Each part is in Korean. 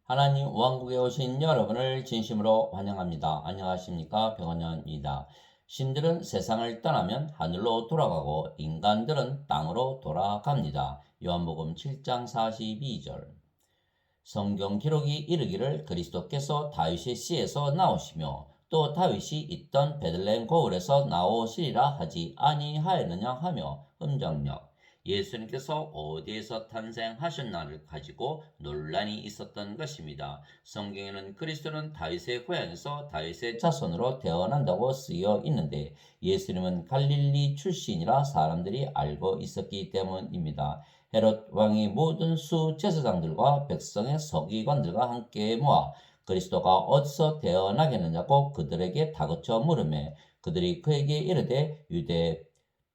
하나님 왕국에 오신 여러분을 진심으로 환영합니다. 안녕하십니까? 백원현입니다. 신들은 세상을 떠나면 하늘로 돌아가고 인간들은 땅으로 돌아갑니다. 요한복음 7장 42절. 성경 기록이 이르기를 그리스도께서 다윗의 씨에서 나오시며 또 다윗이 있던 베들레헴 고을에서 나오시리라 하지 아니하였느냐 하며 음정력. 예수님께서 어디에서 탄생하셨나를 가지고 논란이 있었던 것입니다. 성경에는 그리스도는 다윗의 고향에서 다윗의 자손으로 태어난다고 쓰여 있는데 예수님은 갈릴리 출신이라 사람들이 알고 있었기 때문입니다. 헤롯 왕이 모든 수제사장들과 백성의 서기관들과 함께 모아 그리스도가 어디서 태어나겠느냐고 그들에게 다그쳐 물으매 그들이 그에게 이르되 유대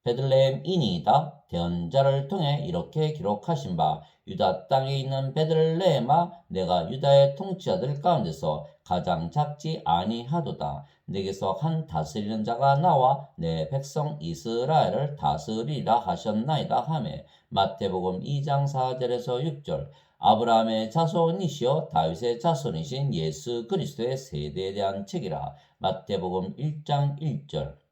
베들레헴이니이다. 대언자를 통해 이렇게 기록하신 바 유다 땅에 있는 베들레헴아 내가 유다의 통치자들 가운데서 가장 작지 아니하도다. 내게서 한 다스리는 자가 나와 내 백성 이스라엘을 다스리라 하셨나이다 하매 마태복음 2장 4절에서 6절. 아브라함의 자손이시여 다윗의 자손이신 예수 그리스도의 세대에 대한 책이라. 마태복음 1장 1절.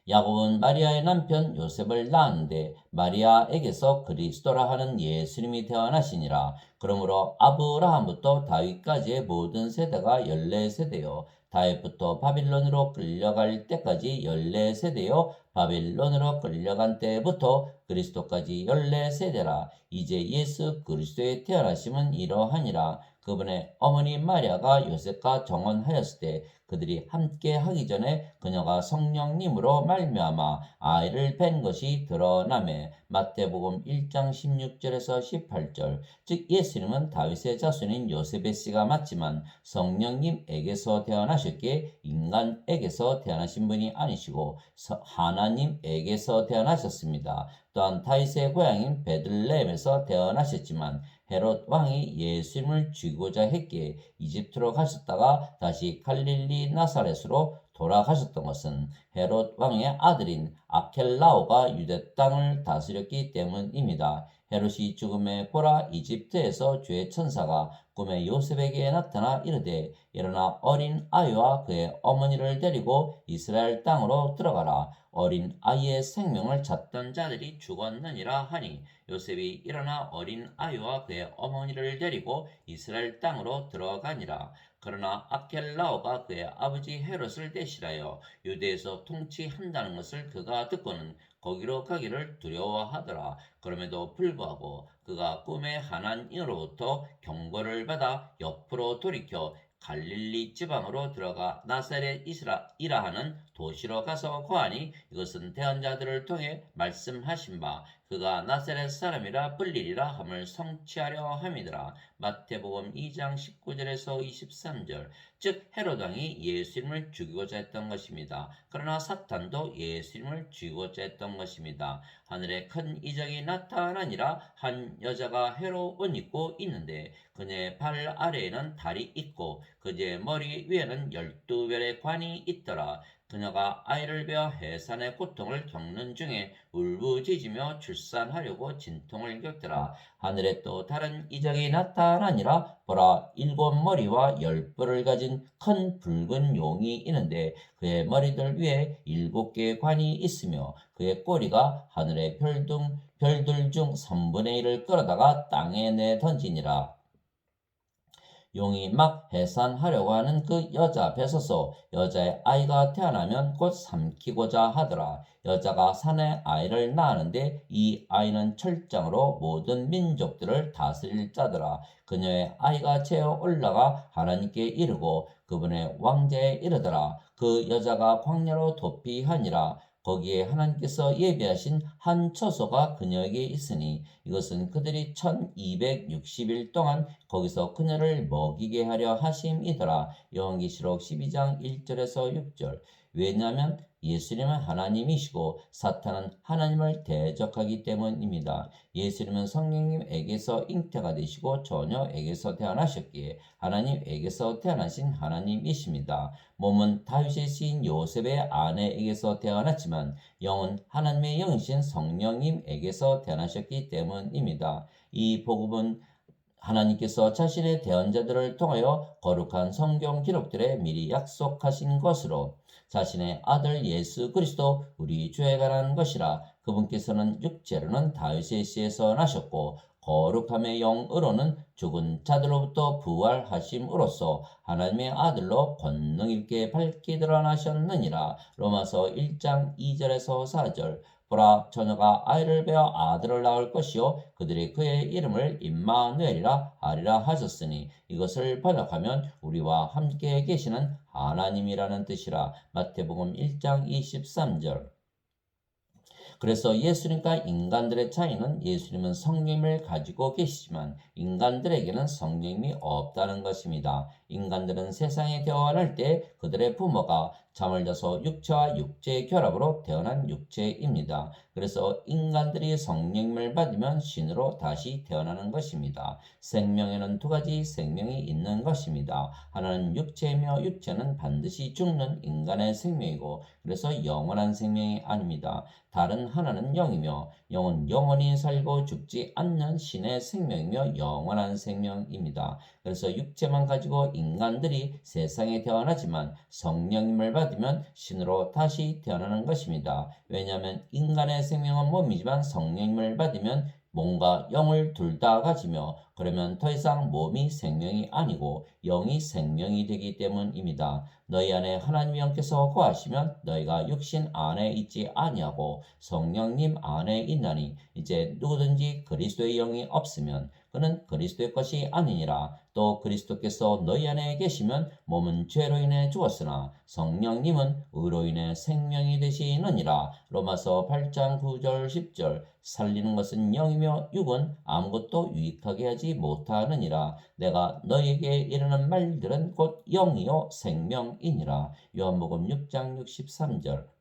야곱은 마리아의 남편 요셉을 낳았는데 마리아에게서 그리스도라 하는 예수님이 태어나시니라. 그러므로 아브라함부터 다윗까지의 모든 세대가 14세대요. 다윗부터 바빌론으로 끌려갈 때까지 14세대요. 바빌론으로 끌려간 때부터 그리스도까지 14세대라. 이제 예수 그리스도의 태어나심은 이러하니라. 그분의 어머니 마리아가 요셉과 정혼하였을 때 그들이 함께 하기 전에 그녀가 성령님으로 말미암아 아이를 뵌 것이 드러나매 마태복음 1장 16절에서 18절. 즉 예수님은 다윗의 자손인 요셉의 씨가 맞지만 성령님에게서 태어나셨기에 인간에게서 태어나신 분이 아니시고 하나님에게서 태어나셨습니다. 또한 다윗의 고향인 베들레헴에서 태어나셨지만 헤롯 왕이 예수님을 죽이고자 했기에 이집트로 가셨다가 다시 갈릴리 나사렛으로 돌아가셨던 것은 헤롯 왕의 아들인 아켈라오가 유대 땅을 다스렸기 때문입니다. 헤롯이 죽음에 보라 이집트에서 주의 천사가 꿈에 요셉에게 나타나 이르되 일어나 어린 아이와 그의 어머니를 데리고 이스라엘 땅으로 들어가라. 어린 아이의 생명을 찾던 자들이 죽었느니라 하니 요셉이 일어나 어린 아이와 그의 어머니를 데리고 이스라엘 땅으로 들어가니라. 그러나 아켈라오가 그의 아버지 헤롯을 대신하여 유대에서 통치한다는 것을 그가 듣고는 거기로 가기를 두려워하더라. 그럼에도 불구하고 그가 꿈의 하나님으로부터 경고를 받아 옆으로 돌이켜 갈릴리 지방으로 들어가 나사렛이라 하는 도시로 가서 거하니 이것은 대언자들을 통해 말씀하신 바 그가 나사렛 사람이라 불리리라 함을 성취하려 함이더라. 마태복음 2장 19절에서 23절. 즉 헤롯 왕이 예수님을 죽이고자 했던 것입니다. 그러나 사탄도 예수님을 죽이고자 했던 것입니다. 하늘에 큰 이적이 나타나니라. 한 여자가 헤롯 옷 입고 있는데 그녀의 발 아래에는 달이 있고 그녀의 머리 위에는 12별의 관이 있더라. 그녀가 아이를 베어 해산의 고통을 겪는 중에 울부짖으며 출산하려고 진통을 겪더라. 하늘에 또 다른 이적이 나타나니라. 보라, 7머리와 10뿔을 가진 큰 붉은 용이 있는데 그의 머리들 위에 7개의 관이 있으며 그의 꼬리가 하늘의 별들 중 3분의 1을 끌어다가 땅에 내 던지니라. 용이 막 해산하려고 하는 그 여자 뱃에서 여자의 아이가 태어나면 곧 삼키고자 하더라. 여자가 산에 아이를 낳았는데 이 아이는 철장으로 모든 민족들을 다스릴 자더라. 그녀의 아이가 재어 올라가 하나님께 이르고 그분의 왕자에 이르더라. 그 여자가 광야로 도피하니라. 거기에 하나님께서 예비하신 한 처소가 그녀에게 있으니 이것은 그들이 1260일 동안 거기서 그녀를 먹이게 하려 하심이더라. 요한계시록 12장 1절에서 6절. 왜냐하면 예수님은 하나님이시고 사탄은 하나님을 대적하기 때문입니다. 예수님은 성령님에게서 잉태가 되시고 처녀에게서 태어나셨기에 하나님에게서 태어나신 하나님이십니다. 몸은 다윗의 시인 요셉의 아내에게서 태어났지만 영은 하나님의 영이신 성령님에게서 태어나셨기 때문입니다. 이 복음은 하나님께서 자신의 대언자들을 통하여 거룩한 성경 기록들에 미리 약속하신 것으로 자신의 아들 예수 그리스도 우리 죄에 관한 것이라. 그분께서는 육체로는 다윗의 씨에서 나셨고 거룩함의 영으로는 죽은 자들로부터 부활하심으로써 하나님의 아들로 권능 있게 밝게 드러나셨느니라. 로마서 1장 2절에서 4절. 보라, 처녀가 아이를 베어 아들을 낳을 것이요 그들이 그의 이름을 임마누엘이라 하리라 하셨으니 이것을 번역하면 우리와 함께 계시는 하나님이라는 뜻이라. 마태복음 1장 23절. 그래서 예수님과 인간들의 차이는 예수님은 성령을 가지고 계시지만 인간들에게는 성령이 없다는 것입니다. 인간들은 세상에 태어날 때 그들의 부모가 잠을 자서 육체와 육체의 결합으로 태어난 육체입니다. 그래서 인간들이 성령을 받으면 신으로 다시 태어나는 것입니다. 생명에는 두 가지 생명이 있는 것입니다. 하나는 육체이며 육체는 반드시 죽는 인간의 생명이고 그래서 영원한 생명이 아닙니다. 다른 하나는 영이며 영은 영원히 살고 죽지 않는 신의 생명이며 영원한 생명입니다. 그래서 육체만 가지고 인간들이 세상에 태어나지만 성령님을 받으면 신으로 다시 태어나는 것입니다. 왜냐하면 인간의 생명은 몸이지만 성령님을 받으면 몸과 영을 둘 다 가지며 그러면 더 이상 몸이 생명이 아니고 영이 생명이 되기 때문입니다. 너희 안에 하나님의 영께서 거하시면 너희가 육신 안에 있지 아니하고 성령님 안에 있나니 이제 누구든지 그리스도의 영이 없으면 그는 그리스도의 것이 아니니라. 또 그리스도께서 너희 안에 계시면 몸은 죄로 인해 죽었으나 성령님은 의로 인해 생명이 되시느니라. 로마서 8장 9절 10절. 살리는 것은 영이며 육은 아무것도 유익하게 하지 못하느니라. 내가 너희에게 이르는 말들은 곧 영이요 생명이니라. 요한복음 6장 63절.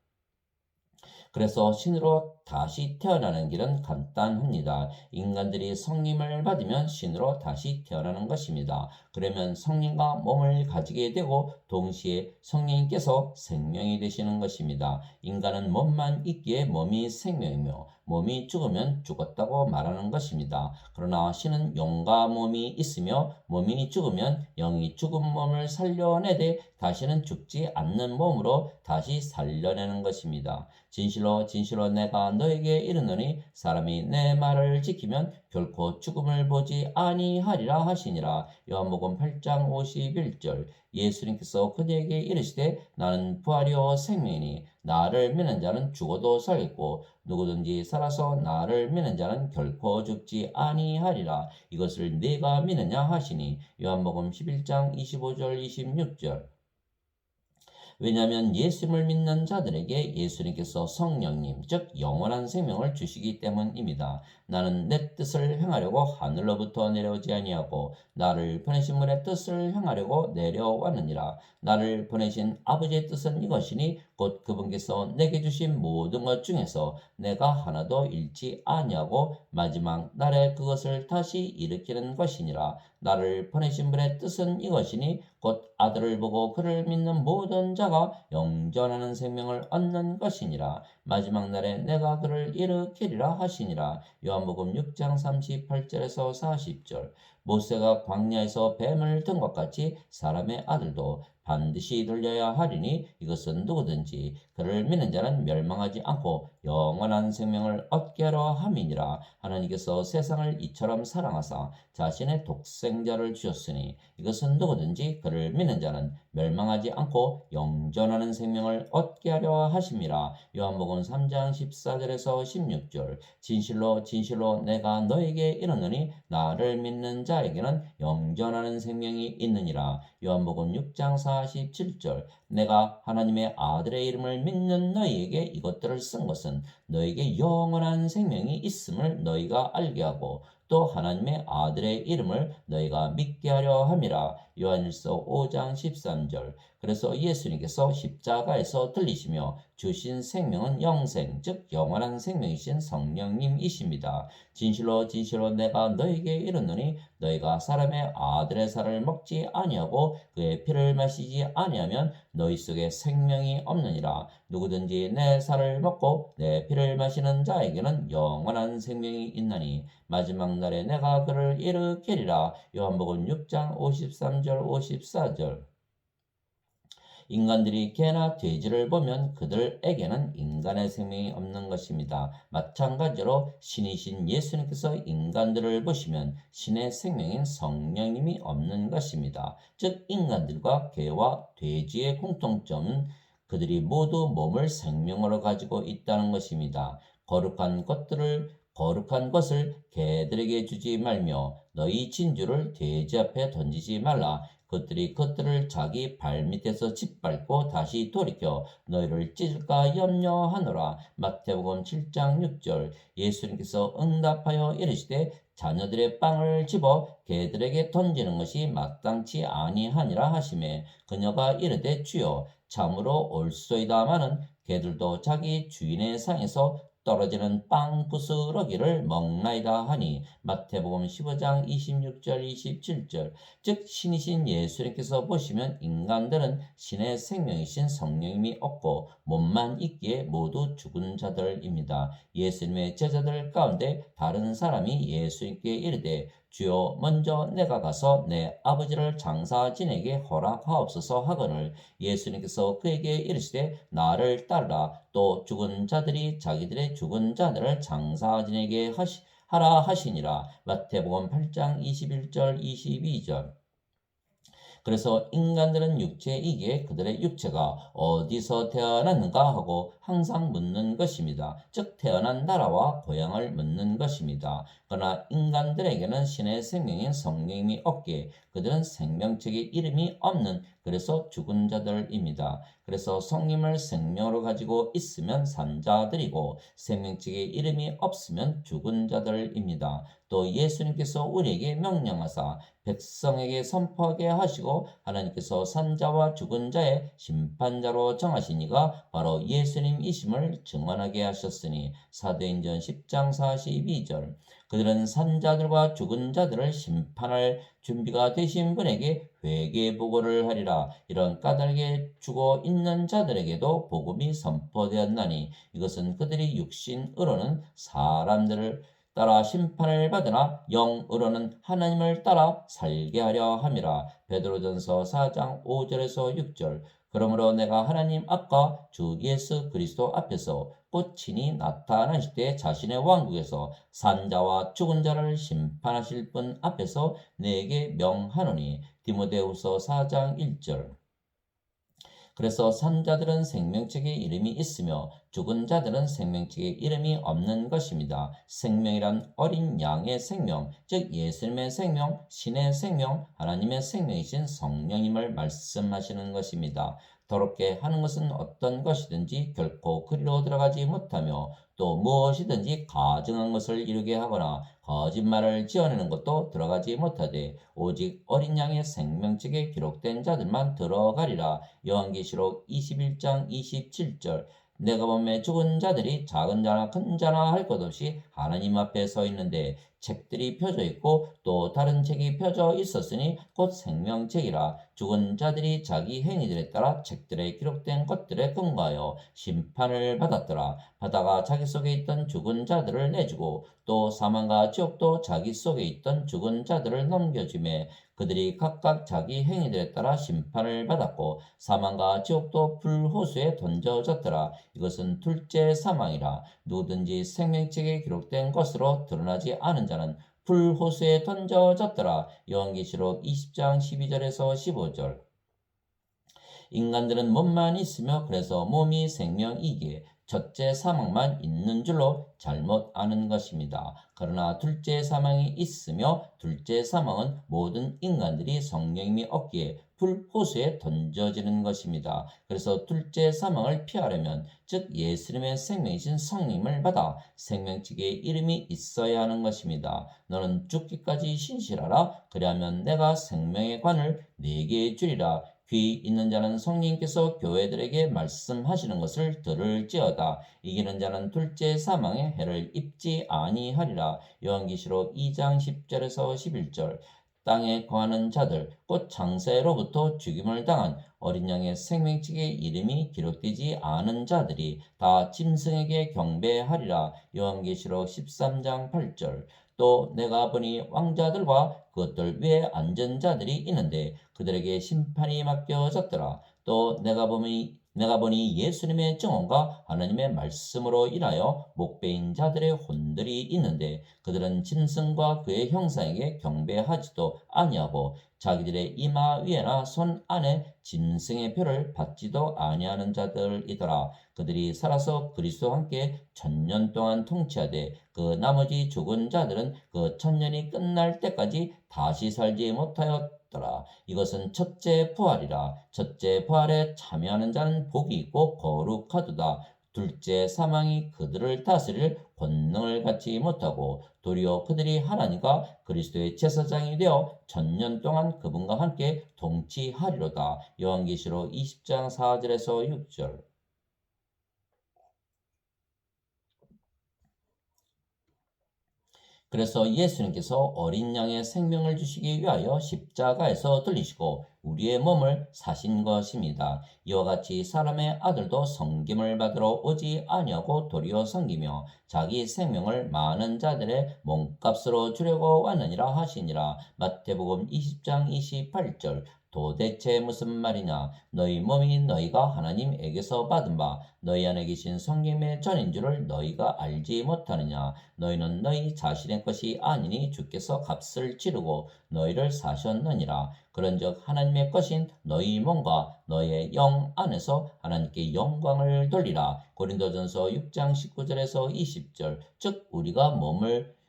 그래서 신으로 다시 태어나는 길은 간단합니다. 인간들이 성령을 받으면 신으로 다시 태어나는 것입니다. 그러면 성령과 몸을 가지게 되고 동시에 성령님께서 생명이 되시는 것입니다. 인간은 몸만 있기에 몸이 생명이며 몸이 죽으면 죽었다고 말하는 것입니다. 그러나 신은 영과 몸이 있으며 몸이 죽으면 영이 죽은 몸을 살려내되 다시는 죽지 않는 몸으로 다시 살려내는 것입니다. 진실로 진실로 내가 너에게 이르노니 사람이 내 말을 지키면 결코 죽음을 보지 아니하리라 하시니라. 요한복음 8장 51절. 예수님께서 그들에게 이르시되 나는 부활이요 생명이니 나를 믿는 자는 죽어도 살겠고 누구든지 살아서 나를 믿는 자는 결코 죽지 아니하리라. 이것을 네가 믿느냐 하시니. 요한복음 11장 25절 26절. 왜냐하면 예수님을 믿는 자들에게 예수님께서 성령님, 즉 영원한 생명을 주시기 때문입니다. 나는 내 뜻을 행하려고 하늘로부터 내려오지 아니하고 나를 보내신 분의 뜻을 행하려고 내려왔느니라. 나를 보내신 아버지의 뜻은 이것이니 곧 그분께서 내게 주신 모든 것 중에서 내가 하나도 잃지 아니하고 마지막 날에 그것을 다시 일으키는 것이니라. 나를 보내신 분의 뜻은 이것이니 곧 아들을 보고 그를 믿는 모든 자가 영전하는 생명을 얻는 것이니라. 마지막 날에 내가 그를 일으키리라 하시니라. 요한복음 6장 38절에서 40절. 모세가 광야에서 뱀을 든 것 같이 사람의 아들도 반드시 들려야 하리니 이것은 누구든지 그를 믿는 자는 멸망하지 않고 영원한 생명을 얻게 하려 함이니라. 하나님께서 세상을 이처럼 사랑하사 자신의 독생자를 주셨으니 이것은 누구든지 그를 믿는 자는 멸망하지 않고 영전하는 생명을 얻게 하려 하심이라. 요한복음 3장 14절에서 16절. 진실로 진실로 내가 너에게 이르노니 나를 믿는 자에게는 영전하는 생명이 있느니라. 요한복음 6장 47절. 내가 하나님의 아들의 이름을 믿는 너희에게 이것들을 쓴 것은 너에게 영원한 생명이 있음을 너희가 알게 하고 또 하나님의 아들의 이름을 너희가 믿게 하려 함이라. 요한일서 5장 13절. 그래서 예수님께서 십자가에서 들리시며 주신 생명은 영생, 즉 영원한 생명이신 성령님이십니다. 진실로 진실로 내가 너에게 이르노니 너희가 사람의 아들의 살을 먹지 아니하고 그의 피를 마시지 아니하면 너희 속에 생명이 없느니라. 누구든지 내 살을 먹고 내 피를 마시는 자에게는 영원한 생명이 있나니 마지막 날에 내가 그를 일으키리라. 요한복음 6장 53절 54절. 인간들이 개나 돼지를 보면 그들에게는 인간의 생명이 없는 것입니다. 마찬가지로 신이신 예수님께서 인간들을 보시면 신의 생명인 성령님이 없는 것입니다. 즉 인간들과 개와 돼지의 공통점은 그들이 모두 몸을 생명으로 가지고 있다는 것입니다. 거룩한 것을 개들에게 주지 말며 너희 진주를 돼지 앞에 던지지 말라. 그것들을 자기 발밑에서 짓밟고 다시 돌이켜 너희를 찢을까 염려하노라. 마태복음 7장 6절. 예수님께서 응답하여 이르시되 자녀들의 빵을 집어 개들에게 던지는 것이 마땅치 아니하니라 하시매 그녀가 이르되 주여 참으로 옳소이다마는 개들도 자기 주인의 상에서 떨어지는 빵 부스러기를 먹나이다 하니 마태복음 15장 26절 27절. 즉 신이신 예수님께서 보시면 인간들은 신의 생명이신 성령님이 없고 몸만 있기에 모두 죽은 자들입니다. 예수님의 제자들 가운데 다른 사람이 예수님께 이르되 주여 먼저 내가 가서 내 아버지를 장사 지내게 허락하옵소서 하거늘 예수님께서 그에게 이르시되 나를 따르라. 또 죽은 자들이 자기들의 죽은 자들을 장사 지내게 하라 하시니라. 마태복음 8장 21절 22절. 그래서 인간들은 육체이기에 그들의 육체가 어디서 태어났는가 하고 항상 묻는 것입니다. 즉 태어난 나라와 고향을 묻는 것입니다. 그러나 인간들에게는 신의 생명인 성령님이 없기에 그들은 생명책에 이름이 없는 그래서 죽은 자들입니다. 그래서 성령을 생명으로 가지고 있으면 산 자들이고 생명책에 이름이 없으면 죽은 자들입니다. 또 예수님께서 우리에게 명령하사 백성에게 선포하게 하시고 하나님께서 산자와 죽은 자의 심판자로 정하신 이가 바로 예수님이심을 증언하게 하셨으니 사도행전 10장 42절. 그들은 산자들과 죽은 자들을 심판할 준비가 되신 분에게 회개 보고를 하리라. 이런 까닭에 죽어 있는 자들에게도 복음이 선포되었나니 이것은 그들이 육신으로는 사람들을 따라 심판을 받으나 영으로는 하나님을 따라 살게 하려 함이라. 베드로전서 4장 5절에서 6절. 그러므로 내가 하나님 앞과 주 예수 그리스도 앞에서 꽃친히 나타나실 때 자신의 왕국에서 산자와 죽은 자를 심판하실 분 앞에서 내게 명하노니 디모데후서 4장 1절. 그래서 산자들은 생명책에 이름이 있으며 죽은 자들은 생명책에 이름이 없는 것입니다. 생명이란 어린 양의 생명, 즉 예수님의 생명, 신의 생명, 하나님의 생명이신 성령님을 말씀하시는 것입니다. 더럽게 하는 것은 어떤 것이든지 결코 그리로 들어가지 못하며 또 무엇이든지 가증한 것을 이루게 하거나 거짓말을 지어내는 것도 들어가지 못하되 오직 어린 양의 생명책에 기록된 자들만 들어가리라. 요한계시록 21장 27절. 내가 보매 죽은 자들이 작은 자나 큰 자나 할 것 없이 하나님 앞에 서 있는데 책들이 펴져 있고 또 다른 책이 펴져 있었으니 곧 생명책이라. 죽은 자들이 자기 행위들에 따라 책들에 기록된 것들에 근거하여 심판을 받았더라. 바다가 자기 속에 있던 죽은 자들을 내주고 또 사망과 지옥도 자기 속에 있던 죽은 자들을 넘겨주매 그들이 각각 자기 행위들에 따라 심판을 받았고 사망과 지옥도 불호수에 던져졌더라. 이것은 둘째 사망이라. 누구든지 생명책에 기록된 것으로 드러나지 않은 자는 불호수에 던져졌더라. 요한계시록 20장 12절에서 15절. 인간들은 몸만 있으며 그래서 몸이 생명이기에 첫째 사망만 있는 줄로 잘못 아는 것입니다. 그러나 둘째 사망이 있으며 둘째 사망은 모든 인간들이 성령님이 없기에 불호수에 던져지는 것입니다. 그래서 둘째 사망을 피하려면 즉 예수님의 생명이신 성령님을 받아 생명책에 이름이 있어야 하는 것입니다. 너는 죽기까지 신실하라. 그리하면 내가 생명의 관을 네게 주리라. 귀 있는 자는 성령께서 교회들에게 말씀하시는 것을 들을지어다. 이기는 자는 둘째 사망의 해를 입지 아니하리라. 요한계시록 2장 10절에서 11절. 땅에 거하는 자들 곧 장세로부터 죽임을 당한 어린 양의 생명책에 이름이 기록되지 않은 자들이 다 짐승에게 경배하리라. 요한계시록 13장 8절. 또 내가 보니 왕자들과 그것들 위에 앉은 자들이 있는데 그들에게 심판이 맡겨졌더라. 또 내가 보니 예수님의 증언과 하나님의 말씀으로 인하여 목배인 자들의 혼들이 있는데 그들은 짐승과 그의 형상에게 경배하지도 아니하고 자기들의 이마 위에나 손 안에 짐승의 표를 받지도 아니하는 자들이더라. 그들이 살아서 그리스도와 함께 1000년 동안 통치하되 그 나머지 죽은 자들은 그 1000년이 끝날 때까지 다시 살지 못하였더라. 이것은 첫째 부활이라. 첫째 부활에 참여하는 자는 복이 있고 거룩하도다. 둘째 사망이 그들을 다스릴 권능을 갖지 못하고 도리어 그들이 하나님과 그리스도의 제사장이 되어 1000년 동안 그분과 함께 통치하리로다. 요한계시록 20장 4절에서 6절. 그래서 예수님께서 어린 양의 생명을 주시기 위하여 십자가에서 들리시고 우리의 몸을 사신 것입니다. 이와 같이 사람의 아들도 섬김을 받으러 오지 아니하고 도리어 섬기며 자기 생명을 많은 자들의 몸값으로 주려고 왔느니라 하시니라. 마태복음 20장 28절. 도대체 무슨 말이냐? 너희 몸이 너희가 하나님에게서 받은 바 너희 안에 계신 성령의 전인 줄을 너희가 알지 못하느냐? 너희는 너희 자신의 것이 아니니 주께서 값을 치르고 너희를 사셨느니라. 그런즉 하나님의 것인 너희 몸과 너희의 영 안에서 하나님께 영광을 돌리라. 고린도전서 6장 19절에서 20절. 즉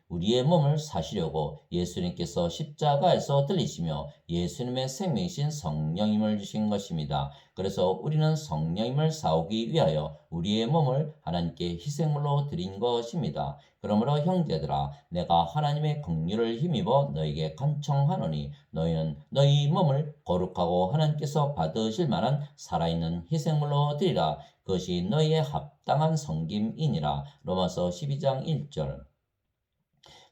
우리의 몸을 사시려고 예수님께서 십자가에서 들리시며 예수님의 생명이신 성령님을 주신 것입니다. 그래서 우리는 성령님을 사오기 위하여 우리의 몸을 하나님께 희생물로 드린 것입니다. 그러므로 형제들아 내가 하나님의 긍휼을 힘입어 너에게 간청하노니 너희는 너희 몸을 거룩하고 하나님께서 받으실 만한 살아있는 희생물로 드리라. 그것이 너희의 합당한 섬김이니라. 로마서 12장 1절.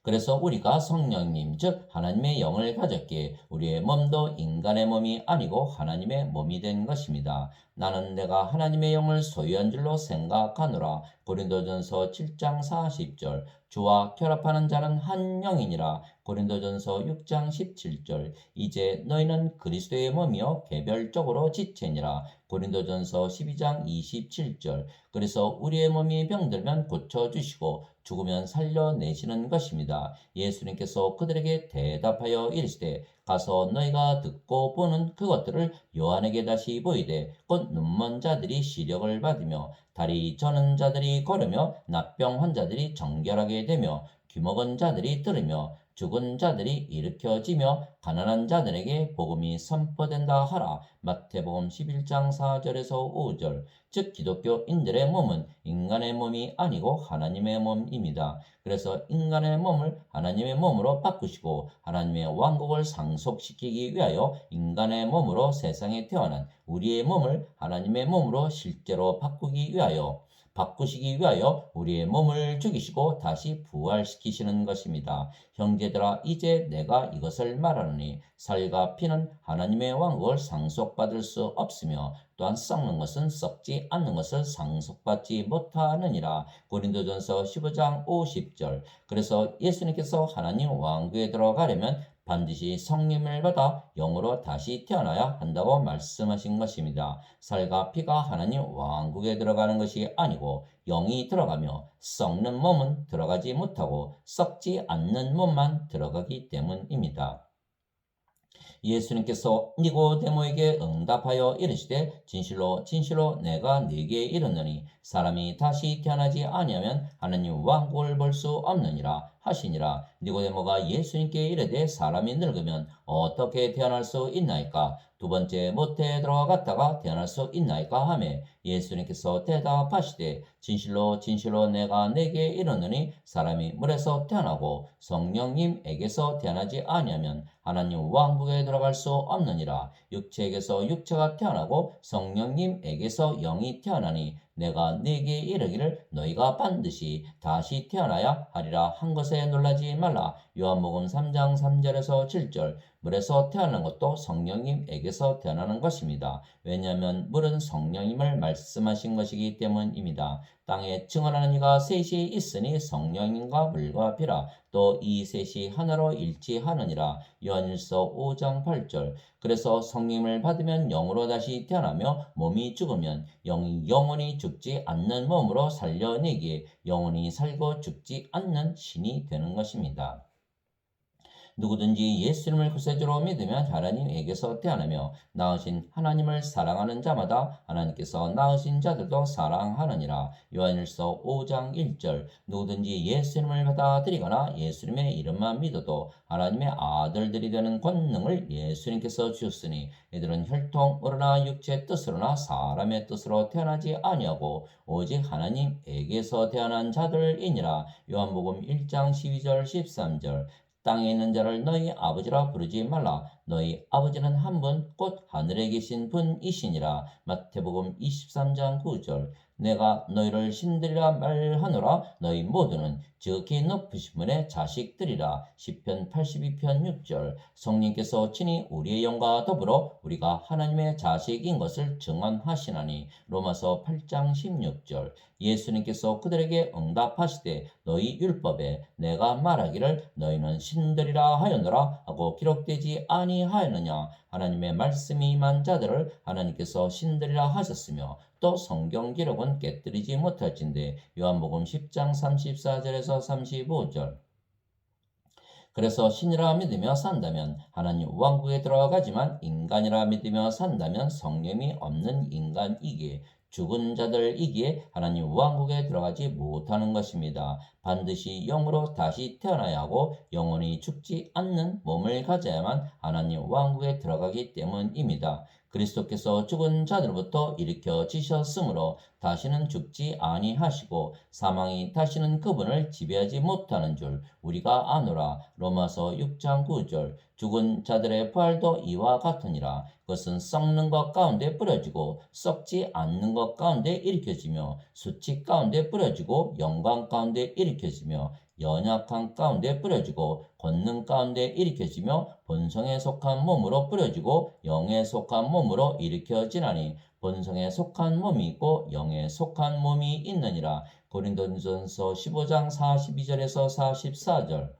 그래서 우리가 성령님 즉 하나님의 영을 가졌기에 우리의 몸도 인간의 몸이 아니고 하나님의 몸이 된 것입니다. 나는 내가 하나님의 영을 소유한 줄로 생각하노라. 고린도전서 7장 40절. 주와 결합하는 자는 한 영이니라. 고린도전서 6장 17절. 이제 너희는 그리스도의 몸이요 개별적으로 지체니라. 고린도전서 12장 27절. 그래서 우리의 몸이 병들면 고쳐주시고 죽으면 살려내시는 것입니다. 예수님께서 그들에게 대답하여 이르시되 가서 너희가 듣고 보는 그것들을 요한에게 다시 보이되 곧 눈먼 자들이 시력을 받으며 다리 저는 자들이 걸으며 납병 환자들이 정결하게 되며 귀먹은 자들이 들으며 죽은 자들이 일으켜지며 가난한 자들에게 복음이 선포된다 하라. 마태복음 11장 4절에서 5절. 즉 기독교인들의 몸은 인간의 몸이 아니고 하나님의 몸입니다. 그래서 인간의 몸을 하나님의 몸으로 바꾸시고 하나님의 왕국을 상속시키기 위하여 인간의 몸으로 세상에 태어난 우리의 몸을 하나님의 몸으로 실제로 바꾸시기 위하여 우리의 몸을 죽이시고 다시 부활시키시는 것입니다. 형제들아 이제 내가 이것을 말하노니 살과 피는 하나님의 왕국을 상속받을 수 없으며 또한 썩는 것은 썩지 않는 것을 상속받지 못하느니라. 고린도전서 15장 50절. 그래서 예수님께서 하나님 왕국에 들어가려면 반드시 성령을 받아 영으로 다시 태어나야 한다고 말씀하신 것입니다. 살과 피가 하나님 왕국에 들어가는 것이 아니고 영이 들어가며 썩는 몸은 들어가지 못하고 썩지 않는 몸만 들어가기 때문입니다. 예수님께서 니고데모에게 응답하여 이르시되 진실로 진실로 내가 네게 이르노니 사람이 다시 태어나지 아니하면 하나님 왕국을 볼 수 없느니라. 하시니라. 니고데모가 예수님께 이르되 사람이 늙으면 어떻게 태어날 수 있나이까? 두 번째 모태에 들어갔다가 태어날 수 있나이까 하매 예수님께서 대답하시되 진실로 진실로 내가 네게 이르노니 사람이 물에서 태어나고 성령님에게서 태어나지 아니하면 하나님 왕국에 들어갈 수 없느니라. 육체에게서 육체가 태어나고 성령님에게서 영이 태어나니 내가 네게 이르기를 너희가 반드시 다시 태어나야 하리라 한 것에 놀라지 말라. 요한복음 3장 3절에서 7절. 물에서 태어나는 것도 성령님에게서 태어나는 것입니다. 왜냐하면 물은 성령님을 말씀하신 것이기 때문입니다. 땅에 증언하는 이가 셋이 있으니 성령님과 물과 비라. 또 이 셋이 하나로 일치하느니라. 요한일서 5장 8절. 그래서 성령을 받으면 영으로 다시 태어나며 몸이 죽으면 영이 영원히 죽지 않는 몸으로 살려내기에 영원히 살고 죽지 않는 신이 되는 것입니다. 누구든지 예수님을 구세주로 믿으면 하나님에게서 태어나며 낳으신 하나님을 사랑하는 자마다 하나님께서 낳으신 자들도 사랑하느니라. 요한일서 5장 1절. 누구든지 예수님을 받아들이거나 예수님의 이름만 믿어도 하나님의 아들들이 되는 권능을 예수님께서 주셨으니 이들은 혈통으로나 육체의 뜻으로나 사람의 뜻으로 태어나지 아니하고 오직 하나님에게서 태어난 자들이니라. 요한복음 1장 12절 13절. 땅에 있는 자를 너희 아버지라 부르지 말라. 너희 아버지는 한 분 곧 하늘에 계신 분이시니라. 마태복음 23장 9절. 내가 너희를 신들이라 말하노라. 너희 모두는 지극히 높으신 분의 자식들이라. 시편 82편 6절. 성령께서 친히 우리의 영과 더불어 우리가 하나님의 자식인 것을 증언하시나니. 로마서 8장 16절. 예수님께서 그들에게 응답하시되 너희 율법에 내가 말하기를 너희는 신들이라 하였노라 하고 기록되지 아니하였느냐. 하나님의 말씀이 임한 자들을 하나님께서 신들이라 하셨으며 또 성경 기록은 깨뜨리지 못할진대. 요한복음 10장 34절에서 35절. 그래서 신이라 믿으며 산다면 하나님 왕국에 들어가지만 인간이라 믿으며 산다면 성령이 없는 인간이기에 죽은 자들이기에 하나님 왕국에 들어가지 못하는 것입니다. 반드시 영으로 다시 태어나야 하고 영원히 죽지 않는 몸을 가져야만 하나님 왕국에 들어가기 때문입니다. 그리스도께서 죽은 자들부터 일으켜지셨으므로 다시는 죽지 아니하시고 사망이 다시는 그분을 지배하지 못하는 줄 우리가 아노라. 로마서 6장 9절. 죽은 자들의 부활도 이와 같으니라. 그것은 썩는 것 가운데 뿌려지고 썩지 않는 것 가운데 일으켜지며 수치 가운데 뿌려지고 영광 가운데 일으켜지며 연약한 가운데 뿌려지고 권능 가운데 일으켜지며 본성에 속한 몸으로 뿌려지고 영에 속한 몸으로 일으켜지나니 본성에 속한 몸이 있고 영에 속한 몸이 있느니라. 고린도전서 15장 42절에서 44절.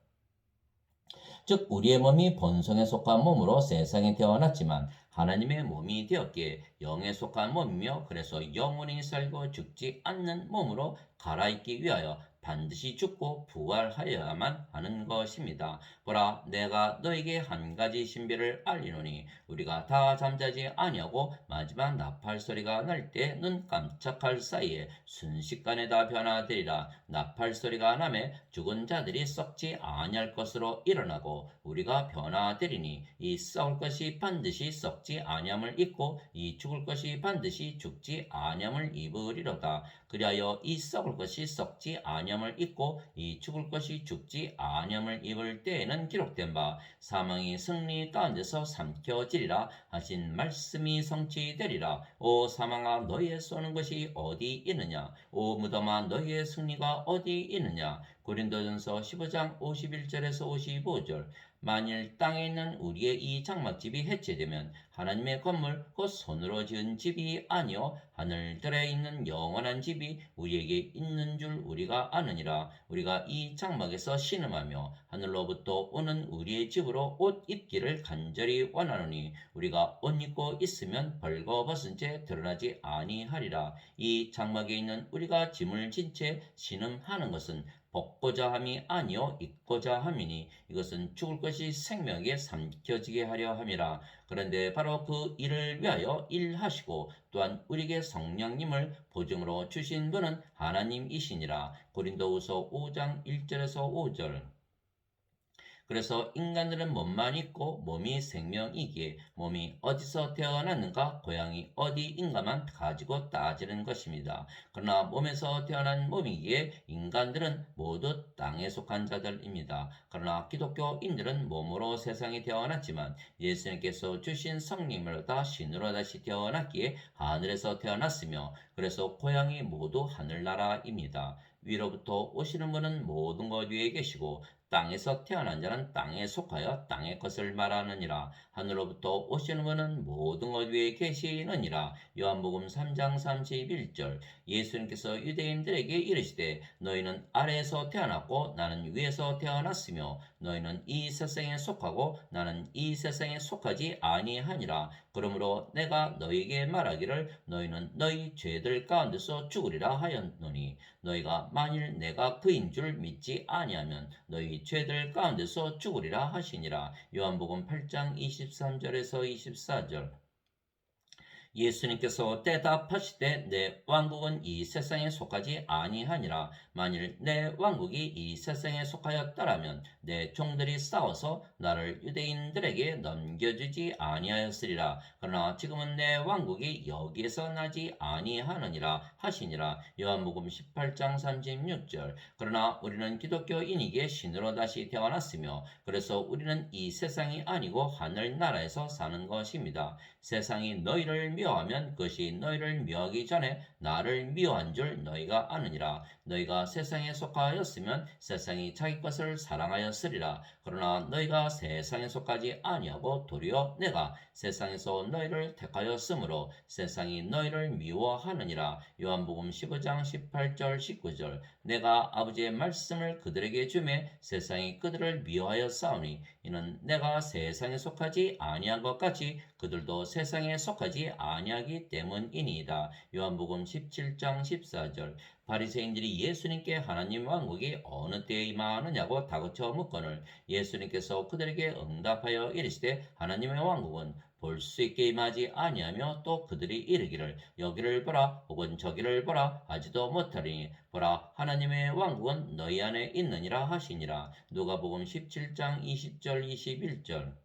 즉 우리의 몸이 본성에 속한 몸으로 세상에 태어났지만 하나님의 몸이 되었기에 영에 속한 몸이며 그래서 영원히 살고 죽지 않는 몸으로 갈아입기 위하여 반드시 죽고 부활하여야만 하는 것입니다. 보라, 내가 너에게 한 가지 신비를 알리노니 우리가 다 잠자지 아니하고 마지막 나팔 소리가 날 때 눈 깜짝할 사이에 순식간에 다 변화되리라. 나팔 소리가 나매 죽은 자들이 썩지 아니할 것으로 일어나고 우리가 변화되리니 이 썩을 것이 반드시 썩지 아니함을 입고 이 죽을 것이 반드시 죽지 아니함을 입으리로다. 그리하여 이 썩을 것이 썩지 아니함을 입고 이 죽을 것이 죽지 아니함을 입을 때에는 기록된 바 사망이 승리 가운데서 삼켜지리라 하신 말씀이 성취되리라. 오 사망아, 너희의 쏘는 것이 어디 있느냐? 오 무덤아, 너희의 승리가 어디 있느냐? 고린도전서 15장 51절에서 55절. 만일 땅에 있는 우리의 이 장막집이 해체되면 하나님의 건물 곧 손으로 지은 집이 아니요 하늘들에 있는 영원한 집이 우리에게 있는 줄 우리가 아느니라. 우리가 이 장막에서 신음하며 하늘로부터 오는 우리의 집으로 옷 입기를 간절히 원하노니 우리가 옷 입고 있으면 벌거벗은 채 드러나지 아니하리라. 이 장막에 있는 우리가 짐을 진 채 신음하는 것은 벗고자 함이 아니요 입고자 함이니 이것은 죽을 것이 생명에 삼켜지게 하려 함이라. 그런데 바로 그 일을 위하여 일하시고 또한 우리에게 성령님을 보증으로 주신 분은 하나님이시니라. 고린도후서 5장 1절에서 5절. 그래서 인간들은 몸만 있고 몸이 생명이기에 몸이 어디서 태어났는가 고향이 어디인가만 가지고 따지는 것입니다. 그러나 몸에서 태어난 몸이기에 인간들은 모두 땅에 속한 자들입니다. 그러나 기독교인들은 몸으로 세상에 태어났지만 예수님께서 주신 성령을 받아 신으로 다시 태어났기에 하늘에서 태어났으며 그래서 고향이 모두 하늘나라입니다. 위로부터 오시는 분은 모든 것 위에 계시고 땅에서 태어난 자는 땅에 속하여 땅의 것을 말하느니라. 하늘로부터 오시는 분은 모든 것 위에 계시느니라. 요한복음 3장 31절. 예수님께서 유대인들에게 이르시되 너희는 아래에서 태어났고 나는 위에서 태어났으며 너희는 이 세상에 속하고 나는 이 세상에 속하지 아니하니라. 그러므로 내가 너희에게 말하기를 너희는 너희 죄들 가운데서 죽으리라 하였노니 너희가 만일 내가 그인 줄 믿지 아니하면 너희 죄들 가운데서 죽으리라 하시니라. 요한복음 8장 23절에서 24절. 예수님께서 대답하시되 내 왕국은 이 세상에 속하지 아니하니라. 만일 내 왕국이 이 세상에 속하였더라면 내 종들이 싸워서 나를 유대인들에게 넘겨주지 아니하였으리라. 그러나 지금은 내 왕국이 여기에서 나지 아니하느니라 하시니라. 요한복음 18장 36절. 그러나 우리는 기독교인이기에 신으로 다시 태어났으며 그래서 우리는 이 세상이 아니고 하늘나라에서 사는 것입니다. 세상이 너희를 미워하면 그것이 너희를 미워하기 전에 나를 미워한 줄 너희가 아느니라. 너희가 세상에 속하였으면 세상이 자기 것을 사랑하였으리라. 그러나 너희가 세상에 속하지 아니하고 도리어 내가 세상에서 너희를 택하였으므로 세상이 너희를 미워하느니라. 요한복음 15장 18절 19절. 내가 아버지의 말씀을 그들에게 주매 세상이 그들을 미워하여 싸우니 이는 내가 세상에 속하지 아니한 것 같이 그들도 세상에 속하지 아니하기 때문이니이다. 요한복음 17장 14절. 바리새인들이 예수님께 하나님 왕국이 어느 때에 임하느냐고 다그쳐 묻거늘 예수님께서 그들에게 응답하여 이르시되 하나님의 왕국은 볼 수 있게 임하지 아니하며 또 그들이 이르기를 여기를 보라 혹은 저기를 보라 하지도 못하리니 보라 하나님의 왕국은 너희 안에 있느니라 하시니라. 누가복음 17장 20절 21절.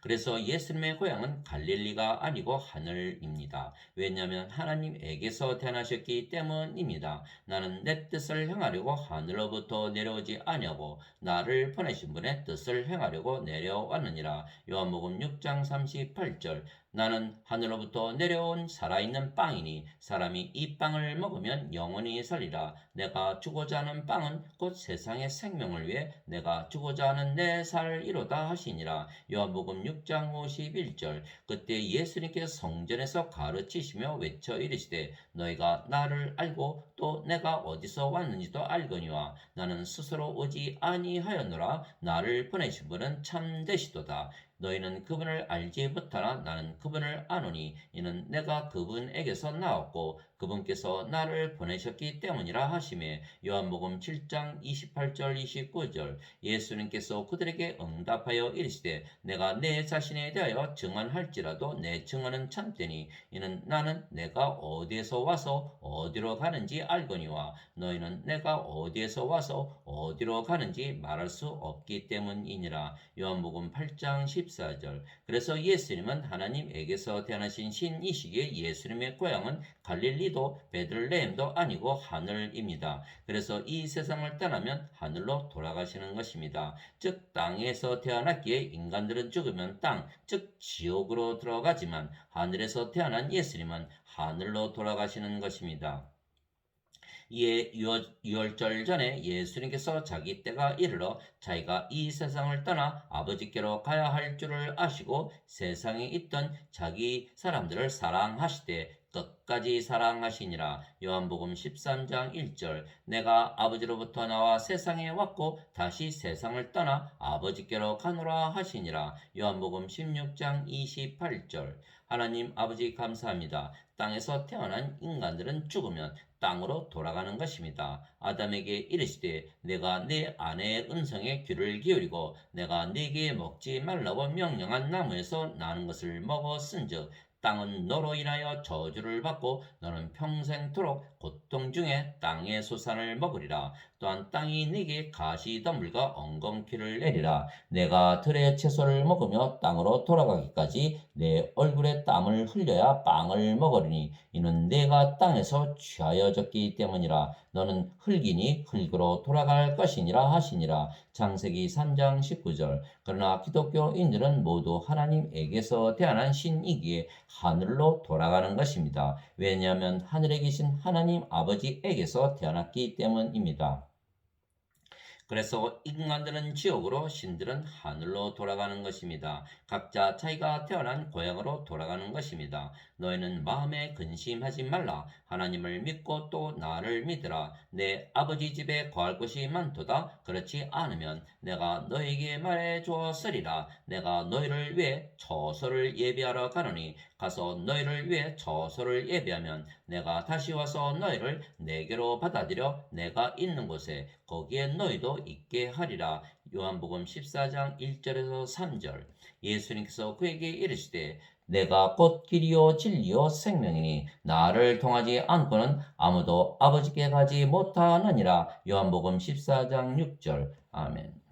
그래서 예수님의 고향은 갈릴리가 아니고 하늘입니다. 왜냐하면 하나님에게서 태어나셨기 때문입니다. 나는 내 뜻을 행하려고 하늘로부터 내려오지 아니하고 나를 보내신 분의 뜻을 행하려고 내려왔느니라. 요한복음 6장 38절. 나는 하늘로부터 내려온 살아있는 빵이니 사람이 이 빵을 먹으면 영원히 살리라. 내가 주고자 하는 빵은 곧 세상의 생명을 위해 내가 주고자 하는 내 살이로다 하시니라. 요한복음 6장 51절. 그때 예수님께서 성전에서 가르치시며 외쳐 이르시되 너희가 나를 알고 또 내가 어디서 왔는지도 알거니와 나는 스스로 오지 아니하였노라. 나를 보내신 분은 참되시도다. 너희는 그분을 알지 못하나 나는 그분을 아노니 이는 내가 그분에게서 나왔고 그분께서 나를 보내셨기 때문이라 하시매. 요한복음 7장 28절 29절. 예수님께서 그들에게 응답하여 이르시되 내가 내 자신에 대하여 증언할지라도 내 증언은 참되니 이는 나는 내가 어디에서 와서 어디로 가는지 알거니와 너희는 내가 어디에서 와서 어디로 가는지 말할 수 없기 때문이니라. 요한복음 8장 14절. 그래서 예수님은 하나님에게서 태어나신 신이시기에 예수님의 고향은 갈릴리도 베들레헴도 아니고 하늘입니다. 그래서 이 세상을 떠나면 하늘로 돌아가시는 것입니다. 즉 땅에서 태어났기에 인간들은 죽으면 땅, 즉 지옥으로 들어가지만 하늘에서 태어난 예수님은 하늘로 돌아가시는 것입니다. 이에 유월절 전에 예수님께서 자기 때가 이르러 자기가 이 세상을 떠나 아버지께로 가야 할 줄을 아시고 세상에 있던 자기 사람들을 사랑하시되 끝까지 사랑하시니라. 요한복음 13장 1절. 내가 아버지로부터 나와 세상에 왔고 다시 세상을 떠나 아버지께로 가노라 하시니라. 요한복음 16장 28절. 하나님 아버지 감사합니다. 땅에서 태어난 인간들은 죽으면 땅으로 돌아가는 것입니다. 아담에게 이르시되 내가 내 아내의 음성에 귀를 기울이고 내가 네게 먹지 말라고 명령한 나무에서 나는 것을 먹었은즉 땅은 너로 인하여 저주를 받고 너는 평생토록 고통 중에 땅의 소산을 먹으리라. 또 또한 땅이 네게 가시덤불과 엉겅퀴를 내리라. 내가 들의 채소를 먹으며 땅으로 돌아가기까지 내 얼굴에 땀을 흘려야 빵을 먹으리니 이는 내가 땅에서 취하여졌기 때문이라. 너는 흙이니 흙으로 돌아갈 것이니라 하시니라. 창세기 3장 19절. 그러나 기독교인들은 모두 하나님에게서 태어난 신이기에 하늘로 돌아가는 것입니다. 왜냐하면 하늘에 계신 하나님 아버지에게서 태어났기 때문입니다. 그래서 인간들은 지옥으로, 신들은 하늘로 돌아가는 것입니다. 각자 자기가 태어난 고향으로 돌아가는 것입니다. 너희는 마음에 근심하지 말라. 하나님을 믿고 또 나를 믿으라. 내 아버지 집에 거할 곳이 많도다. 그렇지 않으면 내가 너희에게 말해 주었으리라. 내가 너희를 위해 처소를 예비하러 가노니 가서 너희를 위해 처소를 예비하면 내가 다시 와서 너희를 내게로 받아들여 내가 있는 곳에 거기에 너희도 있게 하리라. 요한복음 14장 1절에서 3절. 예수님께서 그에게 이르시되 내가 곧 길이요 진리요 생명이니 나를 통하지 않고는 아무도 아버지께 가지 못하느니라. 요한복음 14장 6절. 아멘.